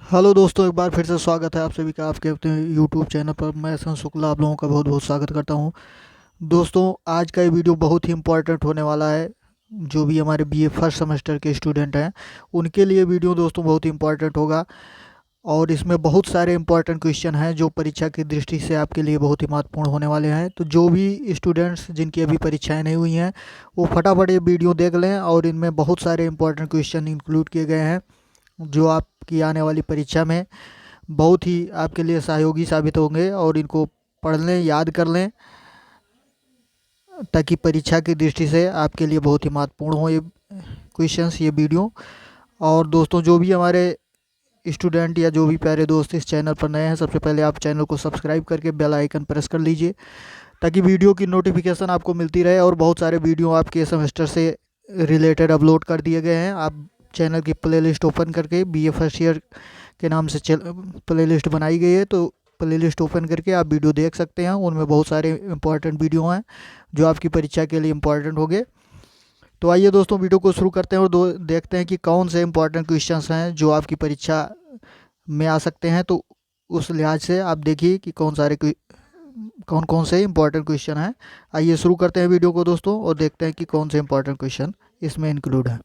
Hello दोस्तों, एक बार फिर से स्वागत है आप सभी का आपके अपने यूट्यूब चैनल पर। मैं सन शुक्ला आप लोगों का बहुत बहुत स्वागत करता हूं। दोस्तों, आज का ये वीडियो बहुत ही इम्पोर्टेंट होने वाला है। जो भी हमारे बीए फर्स्ट सेमेस्टर के स्टूडेंट हैं उनके लिए वीडियो दोस्तों बहुत ही इम्पोर्टेंट होगा। और इसमें बहुत सारे इम्पोर्टेंट क्वेश्चन हैं जो परीक्षा की दृष्टि से आपके लिए बहुत ही महत्वपूर्ण होने वाले हैं। तो जो भी स्टूडेंट्स जिनकी अभी परीक्षाएं नहीं हुई हैं वो फटाफट ये वीडियो देख लें, और इनमें बहुत सारे इम्पोर्टेंट क्वेश्चन इंक्लूड किए गए हैं जो आपकी आने वाली परीक्षा में बहुत ही आपके लिए सहयोगी साबित होंगे। और इनको पढ़ लें, याद कर लें, ताकि परीक्षा की दृष्टि से आपके लिए बहुत ही महत्वपूर्ण हो ये क्वेश्चंस, ये वीडियो। और दोस्तों, जो भी हमारे स्टूडेंट या जो भी प्यारे दोस्त इस चैनल पर नए हैं, सबसे पहले आप चैनल को सब्सक्राइब करके बेल आइकन प्रेस कर लीजिए ताकि वीडियो की नोटिफिकेशन आपको मिलती रहे। और बहुत सारे वीडियो आपके सेमेस्टर से रिलेटेड अपलोड कर दिए गए हैं। आप चैनल की प्लेलिस्ट ओपन करके बीए फर्स्ट ईयर के नाम से प्लेलिस्ट बनाई गई है, तो प्लेलिस्ट ओपन करके आप वीडियो देख सकते हैं। उनमें बहुत सारे इंपॉर्टेंट वीडियो हैं जो आपकी परीक्षा के लिए इम्पोर्टेंट होंगे। तो आइए दोस्तों, वीडियो को शुरू करते हैं और देखते हैं कि कौन से इंपॉर्टेंट क्वेश्चंस हैं जो आपकी परीक्षा में आ सकते हैं। तो उस लिहाज से आप देखिए कि कौन कौन से इंपॉर्टेंट क्वेश्चन हैं। आइए शुरू करते हैं वीडियो को दोस्तों और देखते हैं कि कौन से इंपॉर्टेंट क्वेश्चन इसमें इंक्लूड है।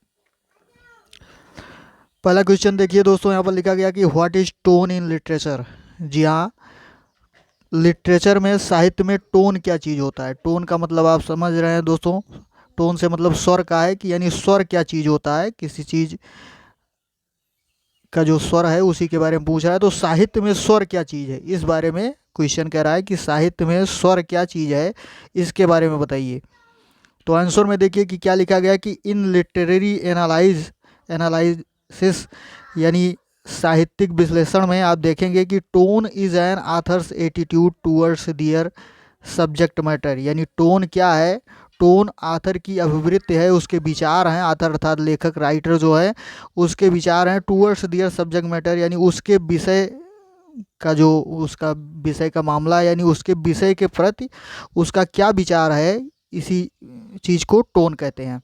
पहला क्वेश्चन देखिए दोस्तों, यहाँ पर लिखा गया कि what is tone in literature. जी हाँ, लिटरेचर में, साहित्य में टोन क्या चीज़ होता है। टोन का मतलब आप समझ रहे हैं दोस्तों। टोन से मतलब स्वर का है कि यानी स्वर क्या चीज़ होता है, किसी चीज़ का जो स्वर है उसी के बारे में पूछ रहा है। तो साहित्य में स्वर क्या चीज़ है, इस बारे में क्वेश्चन कह रहा है कि साहित्य में स्वर क्या चीज़ है, इसके बारे में बताइए। तो आंसर में देखिए कि क्या लिखा गया कि इन लिटरेरी एनालिसिस यानी साहित्यिक विश्लेषण में आप देखेंगे कि tone is an author's attitude towards their subject matter. यानी टोन क्या है, टोन आथर की अभिवृत्ति है, उसके विचार हैं। आथर अर्थात लेखक, राइटर जो है, उसके विचार हैं टूवर्ड्स दियर सब्जेक्ट मैटर, यानी उसके विषय का, जो उसका विषय का मामला है, यानी उसके विषय के प्रति उसका क्या विचार है, इसी चीज़ को टोन कहते हैं।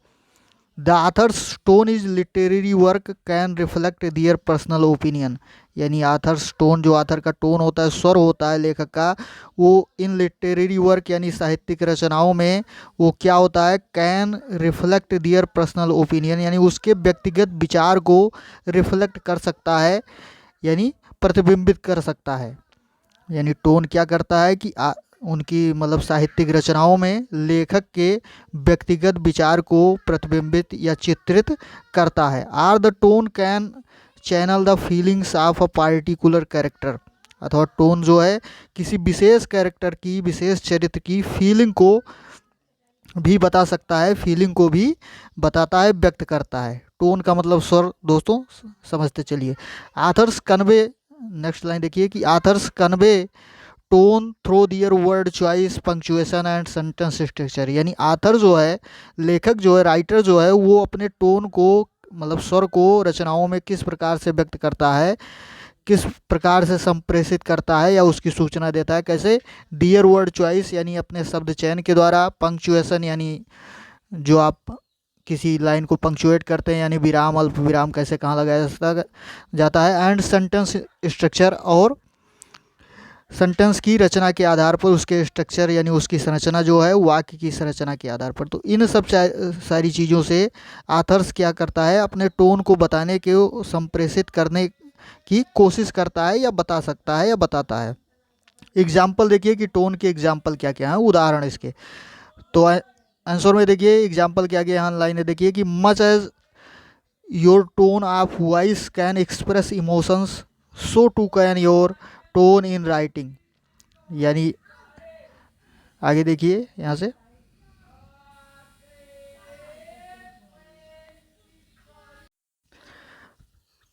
The author's tone is literary work can reflect their personal opinion. यानी आथर्स टोन, जो आथर का टोन होता है, स्वर होता है लेखक का, वो इन लिटरेरी वर्क यानी साहित्यिक रचनाओं में वो क्या होता है, can reflect their personal opinion, यानी उसके व्यक्तिगत विचार को रिफ्लेक्ट कर सकता है, यानी प्रतिबिंबित कर सकता है। यानी टोन क्या करता है कि उनकी मतलब साहित्यिक रचनाओं में लेखक के व्यक्तिगत विचार को प्रतिबिंबित या चित्रित करता है। Or the tone can channel the feelings of a particular character. अथवा टोन जो है किसी विशेष कैरेक्टर की, विशेष चरित्र की फीलिंग को भी बता सकता है, फीलिंग को भी बताता है, व्यक्त करता है। टोन का मतलब स्वर दोस्तों, समझते चलिए। आथर्स कन्वे, नेक्स्ट लाइन देखिए कि author's convey tone through their word choice, punctuation and sentence structure. यानी आथर जो है, लेखक जो है, राइटर जो है, वो अपने टोन को मतलब स्वर को रचनाओं में किस प्रकार से व्यक्त करता है, किस प्रकार से संप्रेषित करता है या उसकी सूचना देता है, कैसे। डियर वर्ड चॉइस यानी अपने शब्द चयन के द्वारा, पंक्चुएशन यानी जो आप किसी लाइन को पंक्चुएट करते हैं, यानी विराम, अल्प विराम कैसे कहाँ लगाया जाता है, एंड सेंटेंस स्ट्रक्चर, और सेंटेंस की रचना के आधार पर उसके स्ट्रक्चर यानी उसकी संरचना जो है, वाक्य की संरचना के आधार पर। तो इन सब सारी चीज़ों से आथर्स क्या करता है, अपने टोन को बताने के, संप्रेषित करने की कोशिश करता है, या बता सकता है, या बताता है। एग्जाम्पल देखिए कि टोन के एग्जाम्पल क्या क्या हैं, उदाहरण इसके। तो आंसर में देखिए एग्जाम्पल क्या क्या, यहाँ लाइनें देखिए कि much as your tone of voice can express emotions, so too can your tone in writing. यानी आगे देखिए यहाँ से,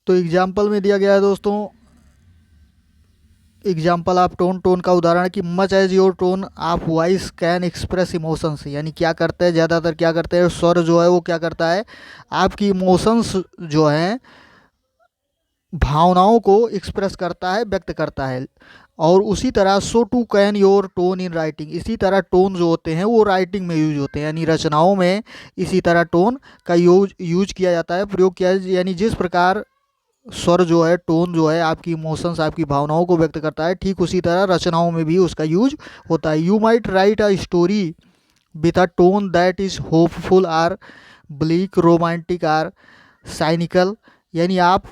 तो एग्जाम्पल में दिया गया है दोस्तों, एग्जाम्पल ऑफ टोन, टोन का उदाहरण है कि much as your tone of voice can express emotions. यानी क्या करते हैं, ज़्यादातर क्या करते हैं, स्वर जो है वो क्या करता है, आपकी इमोशंस जो हैं, भावनाओं को एक्सप्रेस करता है, व्यक्त करता है। और उसी तरह so too can your tone in writing, इसी तरह टोन जो होते हैं वो राइटिंग में यूज होते हैं, यानी रचनाओं में इसी तरह टोन का यूज किया जाता है, प्रयोग किया, यानी जिस प्रकार स्वर जो है, टोन जो है, आपकी इमोशंस, आपकी भावनाओं को व्यक्त करता है, ठीक उसी तरह रचनाओं में भी उसका यूज होता है। You might write a story with a tone that is hopeful or bleak, romantic or cynical. यानी आप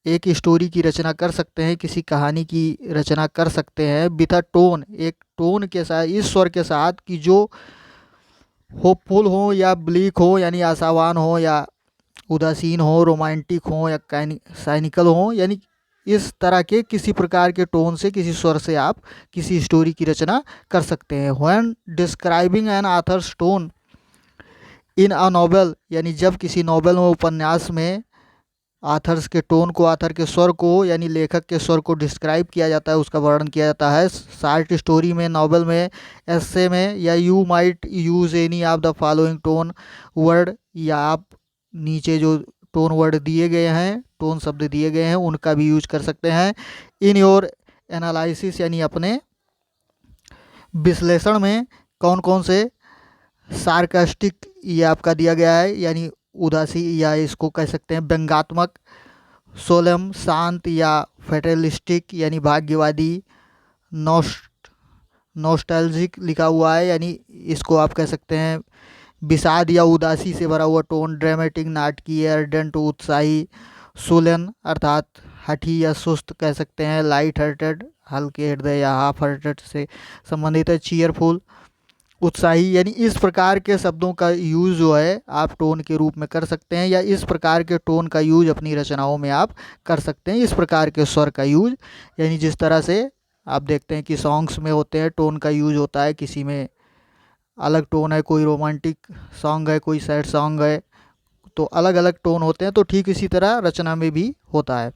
एक स्टोरी की रचना कर सकते हैं, किसी कहानी की रचना कर सकते हैं विथ अ टोन, एक टोन के साथ, इस स्वर के साथ कि जो होपफुल हो या ब्लीक हो यानी आशावान हो, या उदासीन हो, रोमांटिक हो, या साइनिकल हो, यानी इस तरह के किसी प्रकार के टोन से, किसी स्वर से आप किसी स्टोरी की रचना कर सकते हैं। When describing an author's tone in a novel, यानी जब किसी नॉवेल में, उपन्यास में आथर्स के टोन को, आथर के स्वर को, यानी लेखक के स्वर को डिस्क्राइब किया जाता है, उसका वर्णन किया जाता है शॉर्ट स्टोरी में, नॉवेल में, एस्से में, या you might use any of the following tone word, या आप नीचे जो टोन वर्ड दिए गए हैं, टोन शब्द दिए गए हैं, उनका भी यूज कर सकते हैं। इन योर एनालिसिस, यानी अपने विश्लेषण में कौन कौन से सार्कास्टिक, ये आपका दिया गया है, यानी उदासी, या इसको कह सकते हैं व्यंग्यात्मक, सोलम शांत, या फेटलिस्टिक यानी भाग्यवादी, नोस्ट नोस्टैल्जिक लिखा हुआ है, यानी इसको आप कह सकते हैं विषाद या उदासी से भरा हुआ टोन, ड्रामेटिक नाटकीय, अर्डेंट उत्साही, सोलन अर्थात हठी या सुस्त कह सकते हैं, लाइट हार्टेड हल्के हृदय या हाफ हार्टेड से संबंधित है, चीयरफुल उत्साही, यानी इस प्रकार के शब्दों का यूज़ जो है आप टोन के रूप में कर सकते हैं, या इस प्रकार के टोन का यूज अपनी रचनाओं में आप कर सकते हैं, इस प्रकार के स्वर का यूज, यानी जिस तरह से आप देखते हैं कि सॉन्ग्स में होते हैं, टोन का यूज होता है, किसी में अलग टोन है, कोई रोमांटिक सॉन्ग है, कोई सैड सॉन्ग है, तो अलग अलग टोन होते हैं, तो ठीक इसी तरह रचना में भी होता है।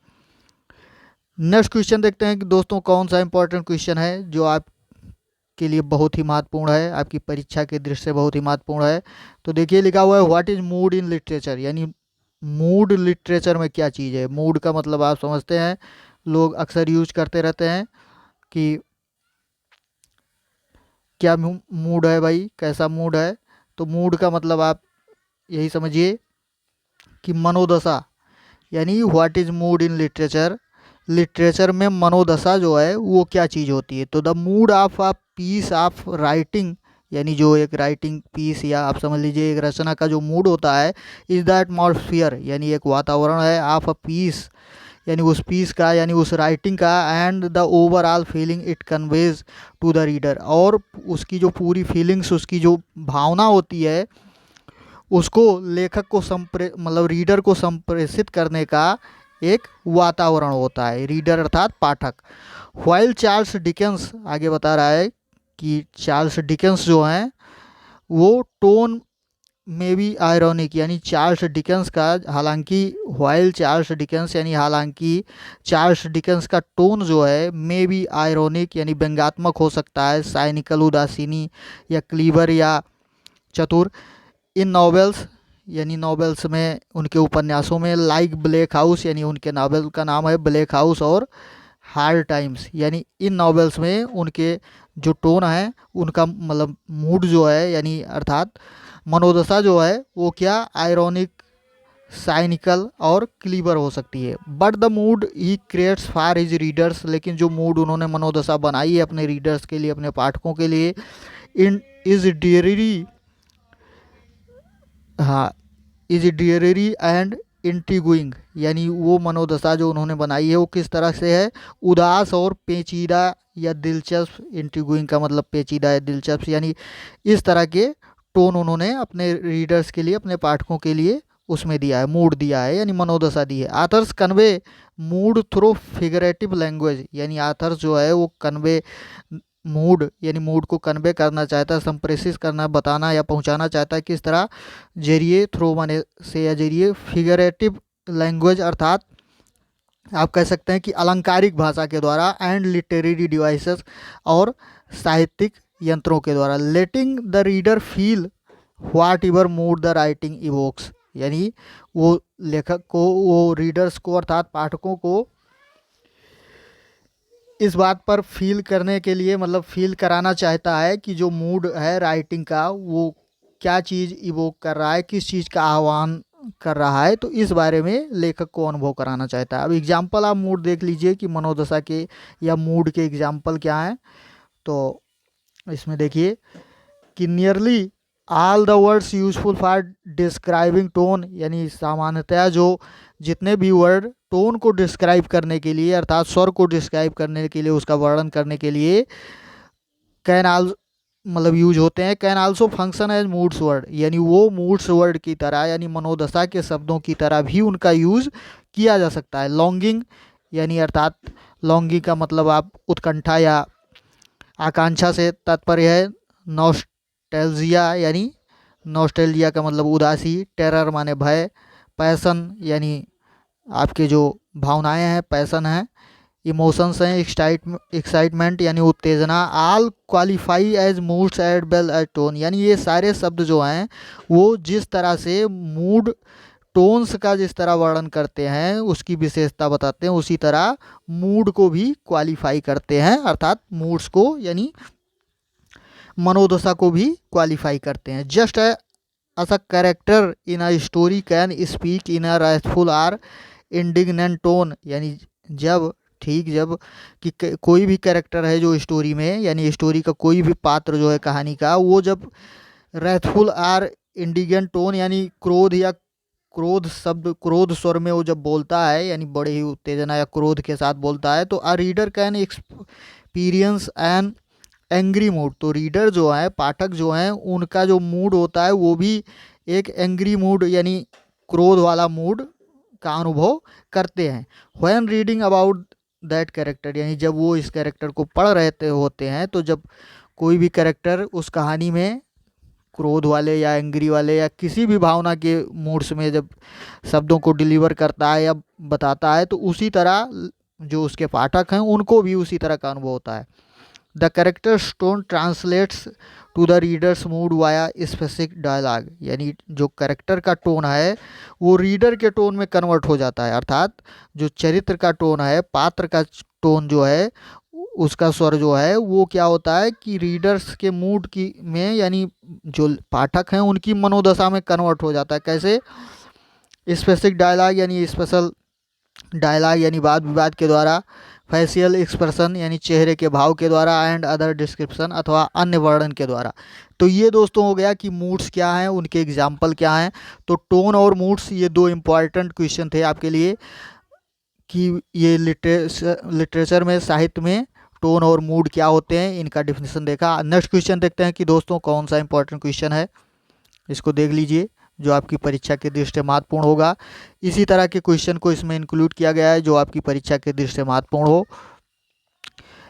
नेक्स्ट क्वेश्चन देखते हैं कि दोस्तों कौन सा इंपॉर्टेंट क्वेश्चन है जो आप के लिए बहुत ही महत्वपूर्ण है, आपकी परीक्षा के दृष्टि से बहुत ही महत्वपूर्ण है। तो देखिए लिखा हुआ है what is mood in literature, यानी मूड लिटरेचर में क्या चीज़ है। मूड का मतलब आप समझते हैं, लोग अक्सर यूज करते रहते हैं कि क्या मूड है भाई, कैसा मूड है। तो मूड का मतलब आप यही समझिए कि मनोदशा, यानी what is mood in literature, literature में मनोदशा जो है वो क्या चीज़ होती है। तो the mood of a piece of writing, यानी जो एक राइटिंग पीस या आप समझ लीजिए एक रचना का जो मूड होता है, इज द एटमॉस्फियर, यानी एक वातावरण है, ऑफ अ पीस यानी उस पीस का, यानी उस राइटिंग का, and the overall feeling it conveys to the reader, और उसकी जो पूरी फीलिंग्स, उसकी जो भावना होती है, उसको लेखक को मतलब रीडर को संप्रेषित करने का एक वातावरण होता है, रीडर अर्थात पाठक। व्हाइल चार्ल्स डिकेंस आगे बता रहा है कि चार्ल्स डिकेंस जो हैं वो टोन में भी आयरॉनिक, यानी चार्ल्स डिकेंस का, हालांकि व्हाइल चार्ल्स डिकेंस यानी हालांकि चार्ल्स डिकेंस का टोन जो है मे भी आयरॉनिक यानी व्यंग्यात्मक हो सकता है, साइनिकल उदासीनी, या क्लीवर या चतुर, इन नॉवेल्स यानी नॉवेल्स में, उनके उपन्यासों में, लाइक ब्लैक हाउस, यानी उनके नॉवेल का नाम है ब्लैक हाउस, और हार्ड टाइम्स, यानी इन नॉवेल्स में उनके जो टोन है, उनका मतलब मूड जो है, यानी अर्थात मनोदशा जो है वो क्या आयरॉनिक, साइनिकल और क्लीवर हो सकती है। But the mood he creates for his readers, लेकिन जो मूड उन्होंने मनोदशा बनाई है अपने रीडर्स के लिए, अपने पाठकों के लिए, इन इज डियरी, हाँ, इज डियरी एंड इंट्रीगुइंग, यानी वो मनोदशा जो उन्होंने बनाई है वो किस तरह से है, उदास और पेचीदा या दिलचस्प, इंट्रीगुइंग का मतलब पेचीदा या दिलचस्प, यानी इस तरह के टोन उन्होंने अपने रीडर्स के लिए, अपने पाठकों के लिए उसमें दिया है, मूड दिया है, यानी मनोदशा दी है। Authors convey mood through figurative language, यानी आथर्स जो है वो कन्वे मूड, यानी मूड को कन्वे करना चाहता है, संप्रेषित करना, बताना या पहुंचाना चाहता है, किस तरह, जरिए, थ्रो माने से या जरिए, फिगरेटिव लैंग्वेज अर्थात आप कह सकते हैं कि अलंकारिक भाषा के द्वारा, एंड लिटरेरी डिवाइसेस और साहित्यिक यंत्रों के द्वारा, letting the reader feel what ever mood the writing evokes, यानी वो लेखक को, वो रीडर्स को अर्थात पाठकों को इस बात पर फील करने के लिए, मतलब फील कराना चाहता है कि जो मूड है राइटिंग का वो क्या चीज़ इवोक कर रहा है, किस चीज़ का आह्वान कर रहा है, तो इस बारे में लेखक को अनुभव कराना चाहता है। अब एग्जाम्पल आप मूड देख लीजिए कि मनोदशा के या मूड के एग्जाम्पल क्या हैं। तो इसमें देखिए कि nearly all the words useful for describing tone, यानी सामान्यतया जो जितने भी वर्ड टोन को डिस्क्राइब करने के लिए अर्थात स्वर को डिस्क्राइब करने के लिए, उसका वर्णन करने के लिए कैन आल मतलब यूज होते हैं। Can also function as moods word, यानी वो मूड्स वर्ड की तरह यानी मनोदशा के शब्दों की तरह भी उनका यूज किया जा सकता है। लॉन्गिंग यानी अर्थात लॉन्गिंग का मतलब आप उत्कंठा या आकांक्षा से तात्पर्य है। नॉस्टैल्जिया यानी नॉस्टैल्जिया का मतलब उदासी। टेरर माने भय। पैसन यानी आपके जो भावनाएं हैं, पैसन है। इमोशंस हैं, एक्साइटमेंट यानी उत्तेजना। All qualify as moods as well as tone, यानी ये सारे शब्द जो हैं वो जिस तरह से मूड टोन्स का जिस तरह वर्णन करते हैं, उसकी विशेषता बताते हैं, उसी तरह मूड को भी क्वालिफाई करते हैं, अर्थात मूड्स को यानी मनोदशा को भी क्वालिफाई करते हैं। Just as a character in a story can speak in a wrathful or indignant tone, यानी जब जब कि कोई भी कैरेक्टर है जो स्टोरी में, यानी स्टोरी का कोई भी पात्र जो है कहानी का, वो जब रैथफुल और इंडिगेंट टोन यानी क्रोध या क्रोध शब्द, क्रोध स्वर में वो जब बोलता है, यानी बड़े ही उत्तेजना या क्रोध के साथ बोलता है, तो a reader can experience an angry mood. तो रीडर जो है, पाठक जो हैं, उनका जो मूड होता है वो भी एक एंग्री मूड यानी क्रोध वाला मूड का अनुभव करते हैं। When reading about that character, यानी जब वो इस कैरेक्टर को पढ़ रहे होते हैं, तो जब कोई भी कैरेक्टर उस कहानी में क्रोध वाले या एंग्री वाले या किसी भी भावना के मूड्स में जब शब्दों को डिलीवर करता है या बताता है, तो उसी तरह जो उसके पाठक हैं उनको भी उसी तरह का अनुभव होता है। The character's tone translates to the reader's mood via specific dialogue, यानी जो कैरेक्टर का टोन है वो रीडर के टोन में कन्वर्ट हो जाता है, अर्थात जो चरित्र का टोन है, पात्र का टोन जो है, उसका स्वर जो है वो क्या होता है कि रीडर्स के मूड की में यानी जो पाठक हैं उनकी मनोदशा में कन्वर्ट हो जाता है। कैसे? स्पेसिफिक डायलॉग यानी स्पेशल डायलॉग यानी वाद विवाद के द्वारा। फेशियल एक्सप्रेशन यानी चेहरे के भाव के द्वारा। एंड अदर डिस्क्रिप्शन अथवा अन्य वर्णन के द्वारा। तो ये दोस्तों हो गया कि मूड्स क्या हैं, उनके एग्जाम्पल क्या हैं। तो टोन और मूड्स ये दो इम्पॉर्टेंट क्वेश्चन थे आपके लिए कि ये लिटरेचर में, साहित्य में टोन और मूड क्या होते हैं, इनका डिफिनेशन देखा। नेक्स्ट क्वेश्चन देखते हैं कि दोस्तों कौन सा इंपॉर्टेंट क्वेश्चन है, इसको देख लीजिए जो आपकी परीक्षा के दृष्टि से महत्वपूर्ण होगा। इसी तरह के क्वेश्चन को इसमें इंक्लूड किया गया है जो आपकी परीक्षा के दृष्टि से महत्वपूर्ण हो।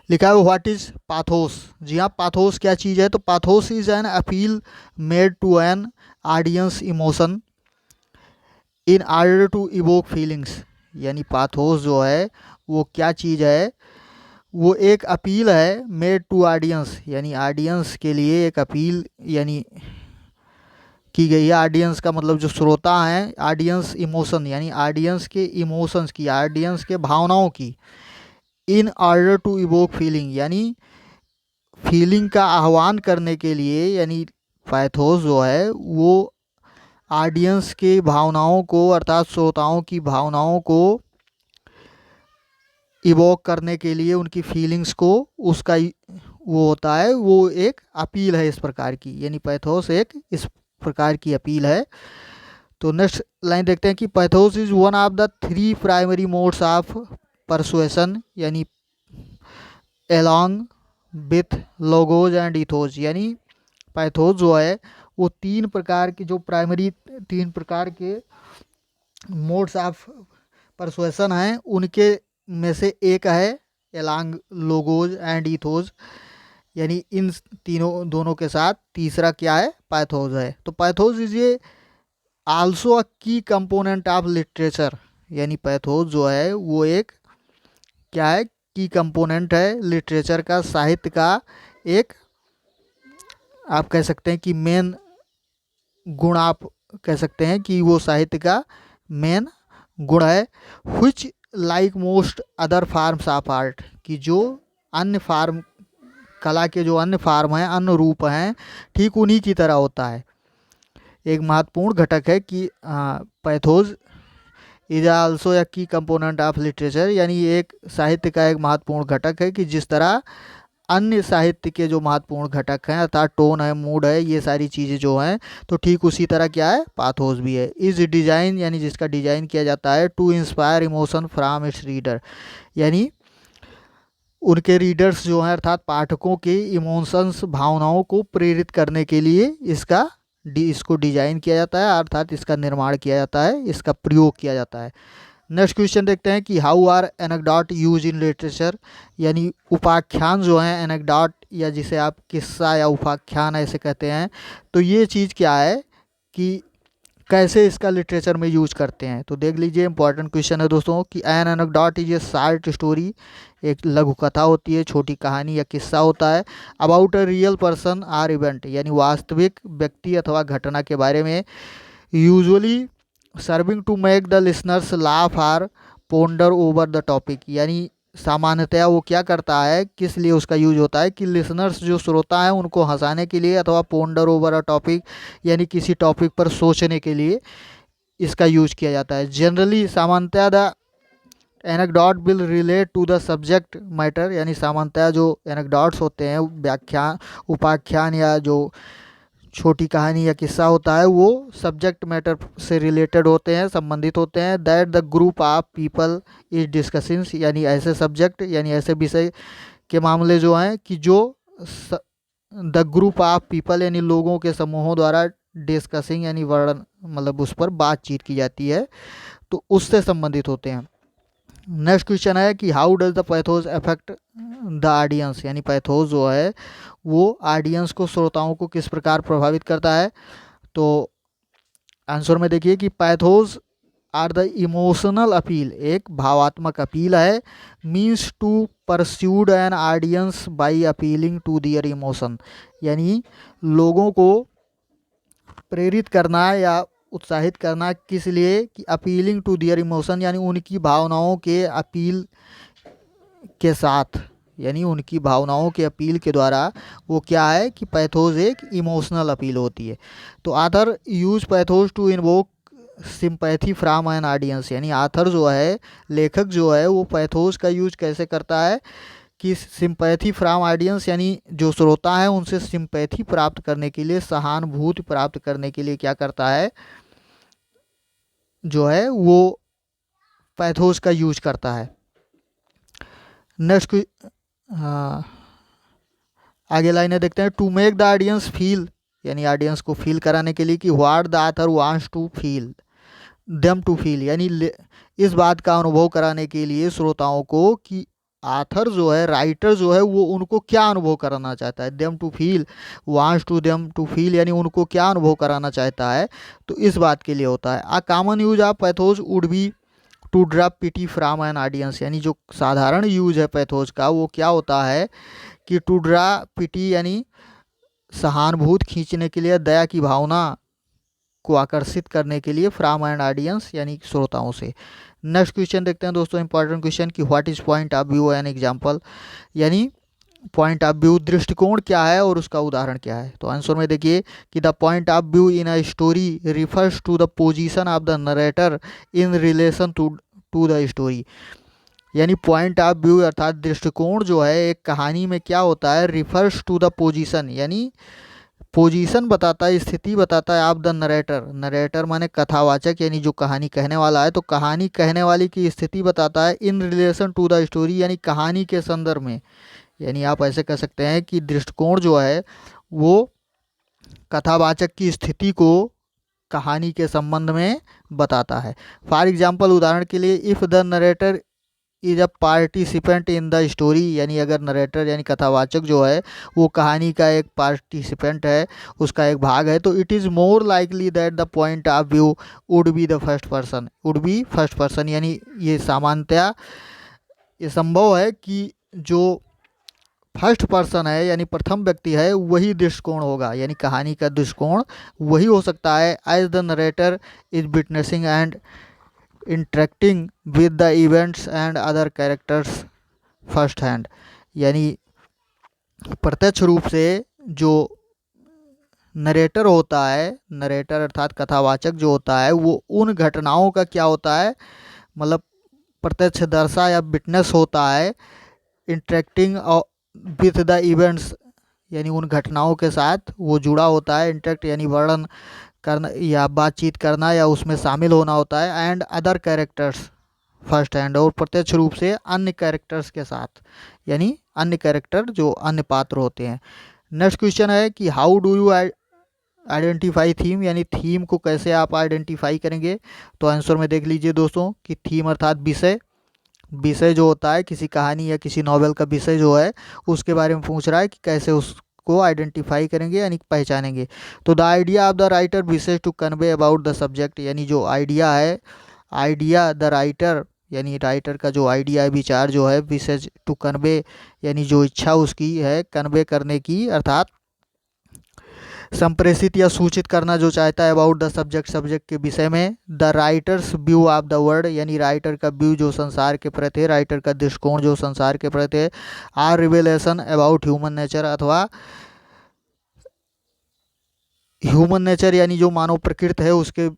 लिखा है व्हाट इज पाथोस। जी हाँ, पाथोस क्या चीज़ है? तो pathos is an appeal made to an audience emotion in order to evoke feelings, यानी पाथोस जो है वो क्या चीज़ है? वो एक अपील है मेड टू ऑडियंस, यानी ऑडियंस के लिए एक अपील यानी की गई है। ऑडियंस का मतलब जो श्रोता हैं, ऑडियंस इमोशन यानी ऑडियंस के इमोशंस की, ऑडियंस के भावनाओं की। In order to evoke feeling यानी फीलिंग का आह्वान करने के लिए, यानी पैथोस जो है वो ऑडियंस के भावनाओं को अर्थात श्रोताओं की भावनाओं को इवोक करने के लिए, उनकी फीलिंग्स को, उसका वो होता है, वो एक अपील है इस प्रकार की, यानी पैथोस एक इस प्रकार की अपील है। तो नेक्स्ट लाइन देखते हैं कि pathos is one of the 3 primary modes of persuasion, यानी along with logos and ethos, यानी पैथोस जो है वो 3 प्रकार की जो प्राइमरी 3 प्रकार के मोड्स ऑफ परसुएशन हैं उनके में से एक है एलॉन्ग लोगोज एंड इथोज, यानी इन तीनों दोनों के साथ तीसरा क्या है? पैथोस है। तो पैथोस इज ये आल्सो अ की कंपोनेंट ऑफ लिटरेचर, यानी पैथोस जो है वो एक क्या है? की कंपोनेंट है लिटरेचर का, साहित्य का एक आप कह सकते हैं कि मेन गुण, आप कह सकते हैं कि वो साहित्य का मेन गुण है। Which like most other forms of art, कि जो अन्य फॉर्म कला के जो अन्य फॉर्म हैं, अन्य रूप हैं, ठीक उन्हीं की तरह होता है। एक महत्वपूर्ण घटक है कि पैथोज इज आल्सो ए की कंपोनेंट ऑफ लिटरेचर, यानी एक साहित्य का एक महत्वपूर्ण घटक है कि जिस तरह अन्य साहित्य के जो महत्वपूर्ण घटक हैं अर्थात टोन है, मूड है, ये सारी चीज़ें जो हैं, तो ठीक उसी तरह क्या है, पाथोस भी है। इज डिजाइन यानी जिसका डिजाइन किया जाता है to inspire emotion from its reader, यानी उनके रीडर्स जो हैं अर्थात पाठकों के इमोशंस, भावनाओं को प्रेरित करने के लिए इसको डिजाइन किया जाता है अर्थात इसका निर्माण किया जाता है, इसका प्रयोग किया जाता है। नेक्स्ट क्वेश्चन देखते हैं कि how are anecdote use in literature, यानी उपाख्यान जो हैं, एनेक्डोट या जिसे आप किस्सा या उपाख्यान ऐसे कहते हैं, तो ये चीज़ क्या है कि कैसे इसका लिटरेचर में यूज करते हैं। तो देख लीजिए, इंपॉर्टेंट क्वेश्चन है दोस्तों कि N anecdote is a short story, एक लघु कथा होती है, छोटी कहानी या किस्सा होता है, about a real person or event, यानी वास्तविक व्यक्ति अथवा घटना के बारे में, usually serving to make the listeners laugh or ponder over the topic, यानी सामान्यतया वो क्या करता है, किस लिए उसका यूज होता है कि लिसनर्स जो श्रोता हैं उनको हंसाने के लिए अथवा पोंडर ओवर अ टॉपिक यानी किसी टॉपिक पर सोचने के लिए इसका यूज किया जाता है। जनरली सामान्यतया the anecdote will relate to the subject matter, यानी सामान्यतया जो एनेक्डोट्स होते हैं, व्याख्यान, उपाख्यान या जो छोटी कहानी या किस्सा होता है, वो सब्जेक्ट मैटर से रिलेटेड होते हैं, संबंधित होते हैं। That the group of people is discussing, यानी ऐसे सब्जेक्ट यानी ऐसे विषय के मामले जो हैं कि जो द ग्रुप ऑफ पीपल यानी लोगों के समूहों द्वारा डिस्कसिंग यानी वर्णन मतलब उस पर बातचीत की जाती है, तो उससे संबंधित होते हैं। नेक्स्ट क्वेश्चन है कि how does the pathos affect the audience, यानी पैथोज जो है वो ऑडियंस को, श्रोताओं को किस प्रकार प्रभावित करता है। तो आंसर में देखिए कि pathos or the emotional appeal, एक भावात्मक अपील है, means to persuade an audience by appealing to their emotion, यानी लोगों को प्रेरित करना या उत्साहित करना किस लिए कि अपीलिंग टू दियर इमोशन, यानी उनकी भावनाओं के अपील के साथ, यानी उनकी भावनाओं के अपील के द्वारा वो क्या है कि पैथोज एक इमोशनल अपील होती है। तो author use pathos to invoke sympathy from an audience, यानी आथर जो है, लेखक जो है, वो पैथोज का यूज कैसे करता है कि सिंपैथी फ्रॉम ऑडियंस, यानी जो श्रोता है उनसे सिंपैथी प्राप्त करने के लिए, सहानुभूति प्राप्त करने के लिए क्या करता है, जो है वो पैथोज का यूज करता है। नेक्स्ट हाँ, आगे लाइनें देखते हैं। To make the audience feel, यानी ऑडियंस को फील कराने के लिए कि what the author wants to feel them to feel, यानी इस बात का अनुभव कराने के लिए श्रोताओं को कि आथर जो है, राइटर जो है, वो उनको क्या अनुभव कराना चाहता है। Them to feel, wants to them to feel, यानी उनको क्या अनुभव कराना चाहता है, तो इस बात के लिए होता है। A common use of pathos would be to drop pity from an audience, यानी जो साधारण यूज है पैथोज का वो क्या होता है कि टू ड्रा पिटी, यानी सहानुभूति खींचने के लिए, दया की भावना को आकर्षित करने के लिए, फ्रॉम एन ऑडियंस यानी श्रोताओं से। नेक्स्ट क्वेश्चन देखते हैं दोस्तों, इंपॉर्टेंट क्वेश्चन कि what is point of view an example, यानी पॉइंट ऑफ व्यू दृष्टिकोण क्या है और उसका उदाहरण क्या है। तो आंसर में देखिए कि the point of view in a story refers to the position of the narrator in relation to the story, यानी पॉइंट ऑफ व्यू अर्थात दृष्टिकोण जो है एक कहानी में क्या होता है, रिफर्स टू द पोजीशन, यानी पोजीशन बताता है, स्थिति बताता है ऑफ द नरेटर, नरेटर माने कथावाचक यानी जो कहानी कहने वाला है, तो कहानी कहने वाली की स्थिति बताता है in relation to the story, यानी कहानी के संदर्भ में, यानी आप ऐसे कह सकते हैं कि दृष्टिकोण जो है वो कथावाचक की स्थिति को कहानी के संबंध में बताता है। फॉर एग्जाम्पल, उदाहरण के लिए, if the narrator is a participant in the story, यानी अगर नरेटर यानी कथावाचक जो है वो कहानी का एक पार्टिसिपेंट है, उसका एक भाग है, तो it is more likely that the point of view would be the first person, would be first person, यानी ये सामान्यतया ये संभव है कि जो फर्स्ट पर्सन है यानी प्रथम व्यक्ति है वही दृष्टिकोण होगा, यानी कहानी का दृष्टिकोण वही हो सकता है, as the narrator is witnessing and interacting with the events and other characters first hand, यानी प्रत्यक्ष रूप से जो नरेटर होता है, नरेटर अर्थात कथावाचक जो होता है, वो उन घटनाओं का क्या होता है, मतलब प्रत्यक्षदर्शी या विटनेस होता है, इंटरेक्टिंग विथ द इवेंट्स, यानी उन घटनाओं के साथ वो जुड़ा होता है, इंटरेक्ट यानी वर्णन करना या बातचीत करना या उसमें शामिल होना होता है, and other characters first hand, और प्रत्यक्ष रूप से अन्य कैरेक्टर्स के साथ, यानी अन्य कैरेक्टर जो अन्य पात्र होते हैं। नेक्स्ट क्वेश्चन है कि how do you identify theme, यानी थीम को कैसे आप आइडेंटिफाई करेंगे। तो आंसर में देख लीजिए दोस्तों कि थीम अर्थात विषय, विषय जो होता है किसी कहानी या किसी नॉवेल का विषय जो है उसके बारे में पूछ रहा है कि कैसे उसको आइडेंटिफाई करेंगे यानी पहचानेंगे। तो the idea of the writer wishes to convey about the subject, यानी जो आइडिया है, आइडिया द राइटर यानी राइटर का जो आइडिया है, विचार जो है, विशेष टू कन्वे यानी जो इच्छा उसकी है कन्वे करने की, अर्थात संप्रेषित या सूचित करना जो चाहता है अबाउट द सब्जेक्ट, सब्जेक्ट के विषय में। The writers view of the world, यानी राइटर का व्यू जो संसार के प्रति है, राइटर का दृष्टिकोण जो संसार के प्रति है। Or revelation about human nature, अथवा ह्यूमन नेचर यानी जो मानव प्रकृति है उसके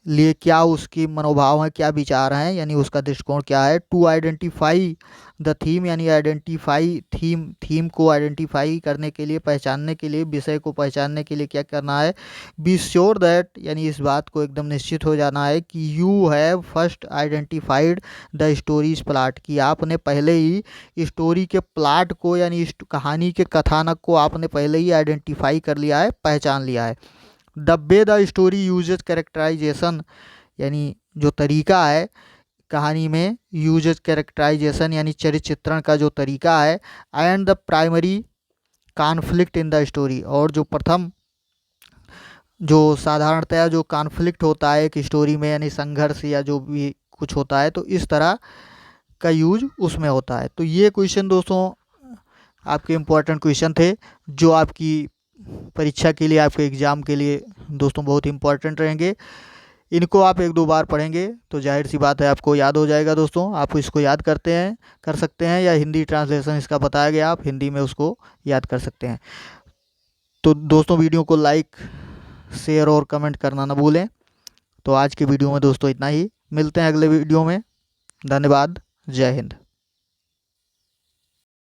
लिए क्या उसकी मनोभाव है, क्या विचार हैं, यानी उसका दृष्टिकोण क्या है। टू आइडेंटिफाई द थीम, यानी आइडेंटिफाई थीम, थीम को आइडेंटिफाई करने के लिए, पहचानने के लिए, विषय को पहचानने के लिए क्या करना है। बी श्योर दैट, यानी इस बात को एकदम निश्चित हो जाना है कि you have first identified the stories plot, कि आपने पहले ही स्टोरी के प्लाट को यानी इस कहानी के कथानक को आपने पहले ही आइडेंटिफाई कर लिया है, पहचान लिया है। The way the story uses characterization, यानी जो तरीका है कहानी में, यूजेज कैरेक्टराइजेशन यानी चरित्र चित्रण का जो तरीका है। And the primary conflict in the story, और जो प्रथम जो साधारणतया जो कॉन्फ्लिक्ट होता है एक स्टोरी में, यानी संघर्ष या जो भी कुछ होता है, तो इस तरह का यूज उसमें होता है। तो ये क्वेश्चन दोस्तों आपके इम्पोर्टेंट क्वेश्चन थे जो आपकी परीक्षा के लिए, आपके एग्ज़ाम के लिए दोस्तों बहुत इंपॉर्टेंट रहेंगे। इनको आप एक दो बार पढ़ेंगे तो जाहिर सी बात है आपको याद हो जाएगा दोस्तों। आप इसको याद कर सकते हैं, या हिंदी ट्रांसलेशन इसका बताया गया, आप हिंदी में उसको याद कर सकते हैं। तो दोस्तों वीडियो को लाइक, शेयर और कमेंट करना ना भूलें। तो आज की वीडियो में दोस्तों इतना ही, मिलते हैं अगले वीडियो में। धन्यवाद, जय हिंद।